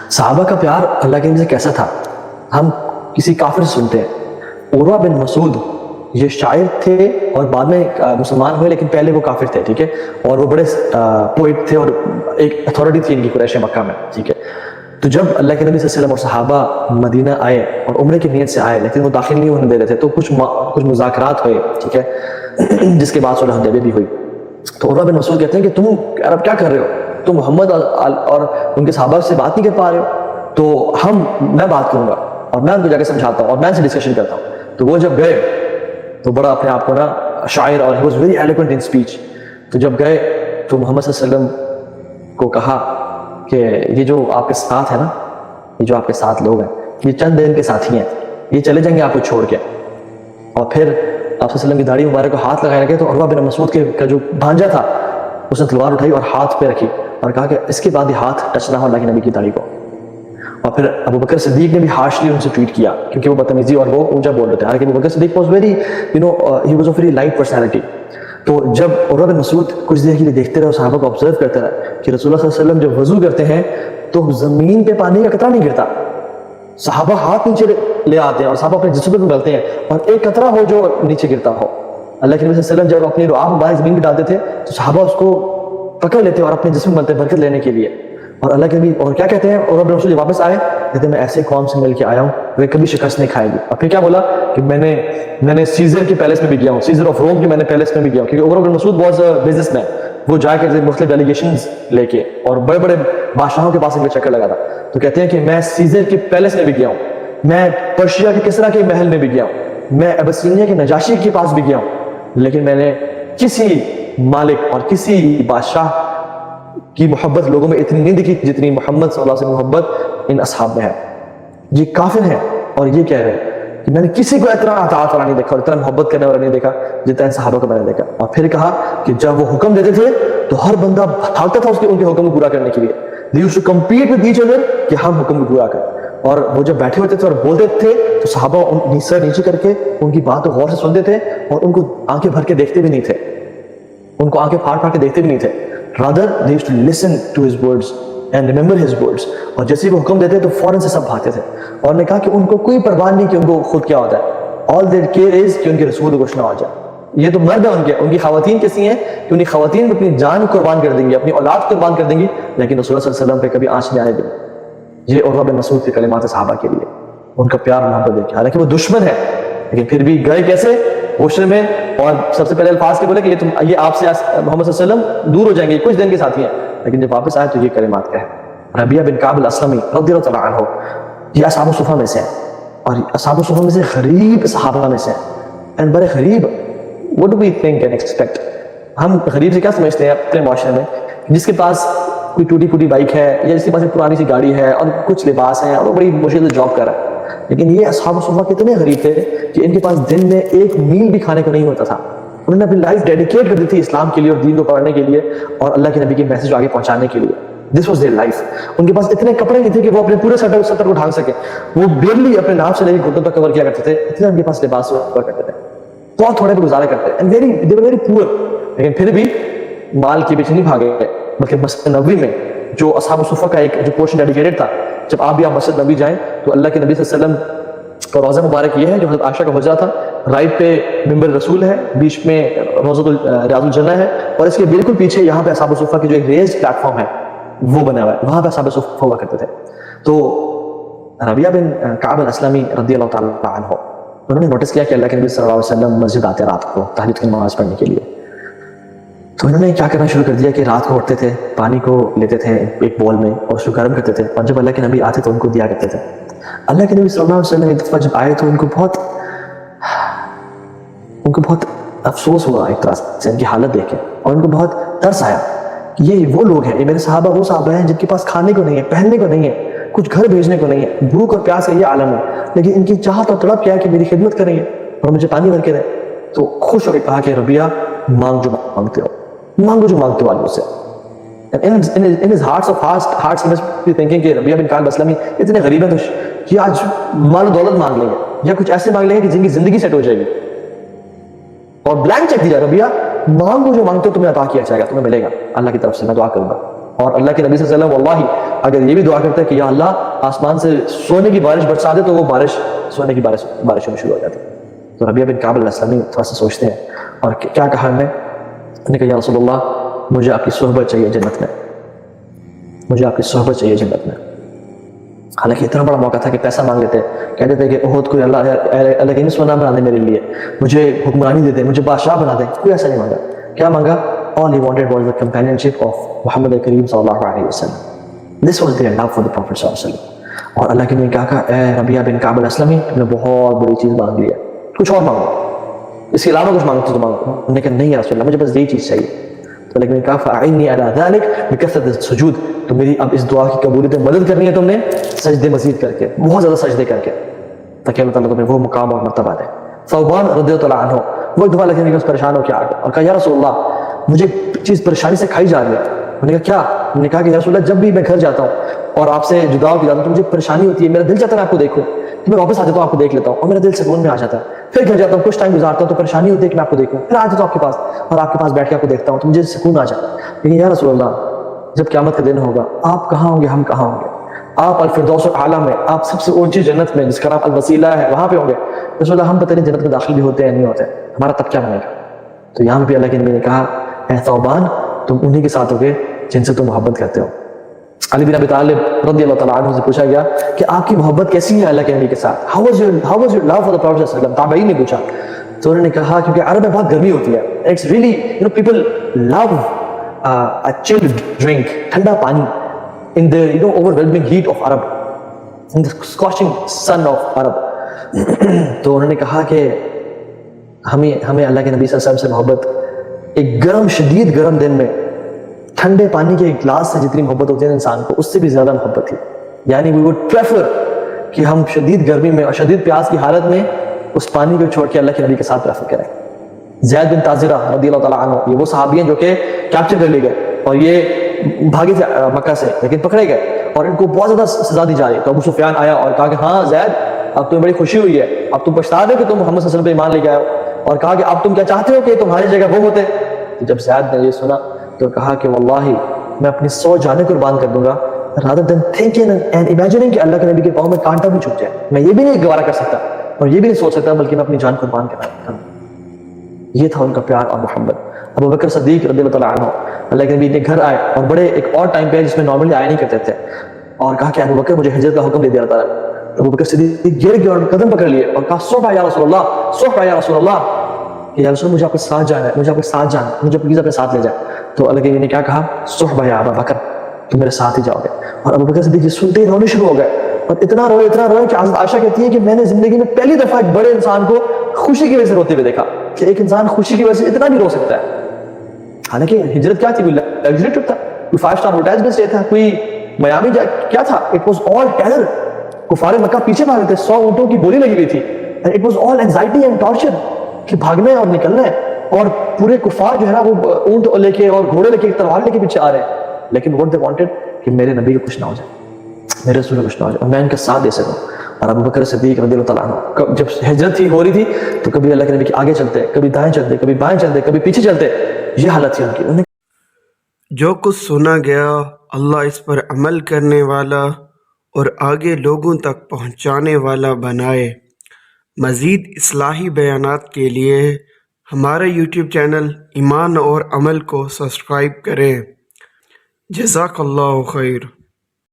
صحابہ کا پیار اللہ کے نبی سے کیسا تھا ہم کسی کافر سے سنتے ہیں. عروہ بن مسعود یہ شاعر تھے اور بعد میں مسلمان ہوئے، لیکن پہلے وہ کافر تھے، ٹھیک ہے، اور وہ بڑے پوئٹ تھے اور ایک اتھارٹی تھی ان کی قریش مکہ میں، ٹھیک ہے. تو جب اللہ کے نبی صلی اللہ علیہ وسلم اور صحابہ مدینہ آئے اور عمرے کی نیت سے آئے، لیکن وہ داخل نہیں ہونے دے رہے تھے، تو کچھ مذاکرات ہوئے، ٹھیک ہے، جس کے بعد صلح حدیبیہ بھی ہوئی. تو عروہ بن مسعود کہتے ہیں کہ تم عرب کیا کر رہے ہو، تم محمد اور ان کے صحابہ سے بات نہیں کر پا رہے ہو، تو میں بات کروں گا اور میں ان کو جا کے سمجھاتا ہوں اور میں ان سے ڈسکشن کرتا ہوں. تو وہ جب گئے تو بڑا اپنے آپ کو نا شاعر، اور he was very elegant in speech. تو جب گئے تو محمد صلی اللہ علیہ وسلم کو کہا کہ یہ جو آپ کے ساتھ ہے نا، یہ جو آپ کے ساتھ لوگ ہیں، یہ چند دن کے ساتھی ہیں، یہ چلے جائیں گے آپ کو چھوڑ کے. اور پھر آپ صلی اللہ علیہ وسلم کی داڑھی مبارک کو ہاتھ لگانے لگے تو عروہ بن مسعود کا جو بھانجا تھا اس نے تلوار اٹھائی اور ہاتھ پہ رکھی اور کہا کہ اس کے بعد یہ ہاتھ ٹچ نہ ہو اللہ کے نبی کی داڑھی کو. اور پھر ابو بکر صدیق نے بھی ہارشلی ان سے ٹویٹ کیا کیونکہ وہ بدتمیزی اور وہ اونچا بول رہے تھے، حالانکہ Abu Bakr Siddiq was very he was a very light personality. تو جب عروہ بن مسعود کچھ دیر کے لیے دیکھتے رہے اور صحابہ کو آبزرو کرتے رہے کہ رسول اللہ صلی اللہ علیہ وسلم جب وضو کرتے ہیں تو زمین پہ پانی کا قطرہ نہیں گرتا، صحابہ ہاتھ نیچے لے آتے ہیں اور صحابہ اپنے جسم پہ ڈالتے ہیں اور ایک قطرہ ہو جو نیچے گرتا ہو. اللہ کے نبی صلی اللہ علیہ وسلم جب اپنی رعاف مبارک زمین پہ ڈالتے تھے تو صحابہ اس کو پکڑ لیتے اور اپنے جسم بنتے برکت لینے کے لیے. اور اللہ کے نبی اور کیا کہتے ہیں، عروہ بن مسعود واپس آئے کہتے ہیں میں ایسے قوم سے مل کے آیا ہوں وہ کبھی شکست نہیں کھائے گی. اور پھر کیا بولا کہ میں نے سیزر کے پیلس میں بھی گیا ہوں، سیزر آف روم کے میں نے پیلس میں بھی گیا ہوں، کیونکہ عروہ بن مسعود واز اے بزنس مین. وہ جا کے مختلف ڈیلیگیشنز لے کے اور بڑے بڑے بادشاہوں کے پاس ایک چکر لگا تھا. تو کہتے ہیں کہ میں سیزر کے پیلس میں بھی گیا ہوں، میں پرشیا کے کسرا کے محل میں بھی گیا ہوں، میں ابسینیا کے نجاشی کے پاس بھی گیا ہوں، لیکن میں نے کسی مالک اور کسی بادشاہ کی محبت لوگوں میں اتنی نہیں دکھی جتنی محمد صلی اللہ علیہ وسلم محبت ان اصحاب میں ہے. یہ کافر ہیں اور یہ کہہ رہے ہیں کہ میں نے کسی کو اتنا اطاعت والا نہیں دیکھا اور اتنا محبت کرنے والا نہیں دیکھا جتنا ان صحابہ کو میں نے دیکھا. اور پھر کہا کہ جب وہ حکم دیتے تھے تو ہر بندہ بھاگتا تھا ان کے حکم کو پورا کرنے کے لیے. They used to compete with each other کہ ہم حکم کو پورا کریں. اور وہ جب بیٹھے ہوتے تھے اور بولتے تھے تو صحابہ سر نیچے کر کے ان کی بات کو غور سے سنتے تھے اور ان کو آنکھیں بھر کے دیکھتے بھی نہیں تھے، ان کو آنکھیں پھاڑ پھاڑ کے دیکھتے بھی نہیں تھے. Rather, they used to listen to his words and remember his words. اور جیسے وہ حکم دیتے تو فوراً سے سب بھاگتے تھے. اور نے کہا کہ ان کو کوئی پرواہ نہیں کہ ان کو خود کیا ہوتا ہے. All their care is کہ ان کے رسول کو کچھ نہ ہو جائے. یہ تو مرد ہیں ان کی خواتین کیسی ہیں کہ ان کی خواتین اپنی جان قربان کر دیں گی، اپنی اولاد قربان کر دیں گی، لیکن رسول اللہ صلی اللہ علیہ وسلم پہ کبھی آنچ نہیں آنے دیں. یہ عروہ بن مسعود کے کلمات صحابہ کے لیے ان کا پیار محبت دیکھیں، حالانکہ وہ دشمن ہے لیکن پھر بھی گئے کیسے عشر میں، اور سب سے پہلے الفاظ کے بولے کہ یہ آپ سے محمد صلی اللہ علیہ وسلم دور ہو جائیں گے، کچھ دن کے ساتھی ہیں، لیکن جب واپس آئے تو یہ کلمات کہے. ربیعہ بن کعب الاسلمی رضی اللہ تعالیٰ عنہ یہ اصحاب الصفہ میں سے ہیں اور اصحاب الصفہ میں سے غریب صحابہ میں سے ہیں. اینڈ بڑے غریب، what do we think and expect؟ ہم غریب سے کیا سمجھتے ہیں اپنے معاشرے میں؟ جس کے پاس کوئی ٹوٹی پھوٹی بائک ہے یا جس کے پاس ایک پرانی سی گاڑی ہے اور کچھ لباس ہیں اور وہ بڑی مشکل سے جاب کر رہا ہے. لیکن یہ اصحاب الصفہ کتنے غریب تھے کہ ان کے پاس دن میں ایک میل بھی کھانے کو نہیں ہوتا تھا. انہوں نے اپنی لائف ڈیڈیکیٹ کر دی تھی اسلام کے لیے اور دین کو پڑھنے کے لیے اور اللہ کے نبی کے میسج آگے پہنچانے کے لیے. This was their life. ان کے پاس اتنے کپڑے نہیں تھے کہ وہ اپنے پورے سطر کو ڈھانک سکے، وہ بیرلی اپنے ناف سے لے کے گھٹنوں تک کور کیا کرتے تھے، اتنے ان کے پاس لباس ہوا کرتے تھے، بہت تھوڑے پہ گزارا کرتے ہیں. they were very poor. لیکن پھر بھی مال کے پیچھے نہیں بھاگے، بلکہ مسجد نبوی میں جو اصحاب الصفہ کا ایک جو پورشن ڈیڈیکیٹڈ تھا، جب آپ بھی آپ مسجد نبوی جائیں تو اللہ کے نبی صلی اللہ علیہ وسلم کا روضہ مبارک یہ ہے جو حضرت عائشہ کا حجرہ تھا، رائٹ پہ ممبر رسول ہے، بیچ میں روضۃ ریاض الجنہ ہے، اور اس کے بالکل پیچھے یہاں پہ اصحاب الصفہ کی جو ایک ریزڈ پلیٹ فارم ہے وہ بنا ہوا ہے، وہاں پہ اصحاب الصفہ ہوا کرتے تھے. تو ربیعہ بن کعب الاسلمی رضی اللہ تعالیٰ عنہ انہوں نے نوٹس کیا کہ اللہ کے نبی صلی اللہ علیہ وسلم مسجد آتے رات کو تہجد کی نماز پڑھنے کے لیے. تو انہوں نے کیا کرنا شروع کر دیا کہ رات کو اٹھتے تھے، پانی کو لیتے تھے ایک بول میں اور اس کو گرم کرتے تھے، اور جب اللہ کے نبی آتے تو ان کو دیا کرتے تھے. اللہ کے نبی صلی اللہ علیہ وسلم ایک دفعہ جب آئے تو ان کو بہت افسوس ہوا ایک طرح سے ان کی حالت دیکھ کے، اور ان کو بہت ترس آیا کہ یہ وہ لوگ ہیں، یہ میرے صحابہ وہ صحابہ ہیں جن کے پاس کھانے کو نہیں ہے، پہننے کو نہیں ہے، کچھ گھر بھیجنے کو نہیں ہے، بھوک اور پیاس کا یہ عالم ہے، لیکن ان کی چاہت اور تڑپ کیا ہے کہ میری خدمت کریں گے اور مجھے پانی بھر کے دیں. تو خوش ہو کے کہا کہ ربیعہ مانگ جو مانگتے ہو، مانگو جو مانگتے ہو آج مجھ سے. In his hearts he must be thinking کہ ربیعہ بن کعب الاسلمی اتنے غریب ہیں تو یہ آج مال و دولت مانگ لیں گے یا کچھ ایسے مانگ لیں گے کہ جن کی زندگی سیٹ ہو جائے گی. اور بلینک چیک دیا، ربیعہ مانگو جو مانگتے ہو تمہیں عطا کیا جائے گا، تمہیں ملے گا اللہ کی طرف سے، میں دعا کروں گا. اور اللہ کے نبی صلی اللہ علیہ وسلم واللہ اگر یہ بھی دعا کرتے کہ یا اللہ آسمان سے سونے کی بارش برسا دے تو وہ بارش سونے کی بارش ہونا شروع ہو جاتی. تو ربیعہ بن کعب الاسلمی تھوڑا سا سوچتے ہیں اور کیا کہا انہوں نے کہا یا رسول اللہ مجھے آپ کی صحبت چاہیے جنت میں, مجھے آپ کی صحبت چاہیے جنت میں. حالانکہ اتنا بڑا موقع تھا کہ پیسہ مانگ لیتے, کہتے تھے کہ احد کو اللہ کے نصف بنا دے میرے لیے, مجھے حکمرانی دے دے, مجھے بادشاہ بنا دے. کوئی ایسا نہیں مانگا. کیا مانگا؟ all he wanted was the companionship of Muhammad al-Kareem sallallahu alayhi wa sallam. This was their love for the Prophet sallallahu alayhi wa sallam. اور اللہ کے نبی کہا کہ اے ربیعہ بن کعب الاسلمی تم نے بہت بڑی چیز مانگ لی ہے, کچھ اور مانگو, اس کے علاوہ کچھ مانگتے تو مانگو. انہوں نے کہا نہیں یا رسول اللہ مجھے بس یہی چیز چاہیے. تو لیکن کہا فَأَعِنِّي عَلَىٰ ذَلِكَ بِكَثْرَةِ السُّجُودِ, تو میری اب اس دعا کی قبولیت میں مدد کرنی ہے تم نے سجدے مزید کر کے, بہت زیادہ سجدے کر کے, تاکہ اللہ تعالیٰ تمہیں وہ مقام اور مرتبہ دے. ثوبان رضی اللہ عنہ وہ ایک دفعہ اللہ کے نبی پریشان ہو کے آ گیا اور کہا یا رسول اللہ مجھے چیز پریشانی سے کھائی جا رہی ہے. انہوں نے کہا کیا؟ انہوں نے کہا کہ یا رسول اللہ جب بھی میں گھر جاتا ہوں اور آپ سے جدا ہو کے جاتا ہوں تو مجھے پریشانی ہوتی ہے, میرا دل چاہتا ہے آپ کو دیکھوں, تو میں واپس آ جاتا ہوں آپ کو دیکھ لیتا ہوں اور میرا دل سکون میں آ جاتا ہے. پھر گھر جاتا ہوں کچھ ٹائم گزارتا ہوں تو پریشانی ہوتی ہے کہ میں آپ کو دیکھوں, پھر آ جاتا ہوں آپ کے پاس اور آپ کے پاس بیٹھ کے آپ کو دیکھتا ہوں تو مجھے سکون آ جاتا ہے. لیکن یا رسول اللہ جب قیامت کا دن ہوگا آپ کہاں ہوں گے, ہم کہاں ہوں گے؟ آپ الفردوس الاعلیٰ میں, آپ سب سے اونچی جنت میں جس کا نام الوسیلہ ہے وہاں پہ ہوں گے. رسول اللہ ہم پتہ نہیں جنت میں داخل بھی ہوتے ہیں نہیں ہوتے, ہمارا تب کیا بنے گا؟ تو یہاں پہ اللہ کے نبی نے کہا اے ثوبان تم انہی کے ساتھ ہوگے جن سے تم محبت کرتے ہو. علی بن ابی طالب رضی اللہ تعالیٰ عنہ سے پوچھا گیا کہ آپ کی محبت کیسی ہے اللہ کے نبی کے ساتھ, how was your love for the Prophet صلی اللہ علیہ وسلم. تابعین نے پوچھا تو انہوں نے کہا کیونکہ عرب میں بہت گرمی ہوتی ہے, it's really people love a chilled drink, ٹھنڈا پانی in the overwhelming heat of Arab, in the scorching sun of Arab. تو انہوں نے کہا کہ ہمیں اللہ کے نبی صلی اللہ علیہ وسلم سے محبت ایک گرم شدید گرم دن میں ٹھنڈے پانی کے ایک گلاس سے جتنی محبت ہوتی ہے انسان کو اس سے بھی زیادہ محبت تھی. یعنی we would prefer کہ ہم شدید گرمی میں اور شدید پیاس کی حالت میں اس پانی کو چھوڑ کے اللہ کے نبی کے ساتھ پریفر کریں. زید بن تازرہ رضی اللہ تعالیٰ عنہ یہ وہ صحابی ہیں جو کہ کیپچر کر لیے گئے اور یہ بھاگے تھے مکہ سے لیکن پکڑے گئے اور ان کو بہت زیادہ سزا دی جا رہی. تو ابو سفیان آیا اور کہا کہ ہاں زید اب تمہیں بڑی خوشی ہوئی ہے, اب تم پچھتا دے کہ تم محمد صلی اللہ علیہ وسلم پہ ایمان لے کے آئے ہو, اور کہا کہ اب تم کیا چاہتے ہو کہ تمہاری جگہ وہ ہوتے. جب زید نے یہ سنا تو کہا کہ واللہ میں اپنی 100 جانیں قربان کر دوں گا rather than thinking and imagining کہ اللہ کے نبی کے پاؤں میں کانٹا بھی چھپ جائے. میں یہ بھی نہیں گوارا کر سکتا اور یہ بھی نہیں سوچ سکتا بلکہ میں اپنی جان قربان کروں. یہ تھا ان کا پیار اور محبت. ابو بکر صدیق رضی اللہ تعالیٰ عنہ اللہ کے نبی کے گھر آئے اور بڑے ایک اور ٹائم پہ جس میں نارملی آیا نہیں کرتے تھے اور کہا کہ ابو بکر مجھے ہجرت کا حکم دے دیا تعالیٰ. ابو بکر صدیق گر گئے اور قدم پکڑ لیے اور کہا صحبہ یا رسول اللہ, صحبہ یا رسول اللہ, کہ یا رسول مجھے آپ کے ساتھ جانا ہے, مجھے آپ کے ساتھ جانا ہے, مجھے پلیز اپنے ساتھ لے جائے. تو اللہ کے نبی نے کیا کہا صحبہ یا ابا بکر, تم میرے ساتھ ہی جاؤ گے. اور ابو بکر صدیق سنتے ہی رونے شروع ہو گئے اور اتنا روئے کہ حضرت عائشہ کہتی ہے کہ میں نے زندگی میں پہلی دفعہ ایک بڑے انسان کو خوشی کی وجہ سے روتے ہوئے دیکھا کہ ایک انسان خوشی کی وجہ سے اتنا بھی رو سکتا ہے. حالانکہ ہجرت کیا تھی, کوئی لگژری ٹرپ تھا, کوئی 5 اسٹار ہوٹلز میں اسٹے تھا, کوئی میامی کیا تھا, اٹ واز آل ٹیرر. کفار مکہ پیچھے بھاگ رہے تھے, 100 اونٹوں کی بولی لگی ہوئی تھی, it was all anxiety and torture کہ بھاگنا ہے اور نکلنا ہے, اور پورے کفار جو ہے نا وہ اونٹ لے کے اور گھوڑے لے کے تلوار لے کے پیچھے آ رہے ہیں. لیکن what they wanted کہ میرے نبی کو کچھ نہ ہو جائے, میرے رسول کو کچھ نہ ہو جائے اور میں ان کا ساتھ دے سکوں. اور ابو بکر صدیق رضی اللہ تعالیٰ عنہ جب ہجرت ہو رہی تھی تو کبھی اللہ کے نبی کے آگے چلتے, کبھی دائیں چلتے, کبھی بائیں چلتے, کبھی پیچھے چلتے. یہ حالت تھی ان کی. جو کچھ سنا گیا اللہ اس پر عمل کرنے والا اور آگے لوگوں تک پہنچانے والا بنائے. مزید اصلاحی بیانات کے لیے ہمارا یوٹیوب چینل ایمان اور عمل کو سبسکرائب کریں. جزاک اللہ خیر.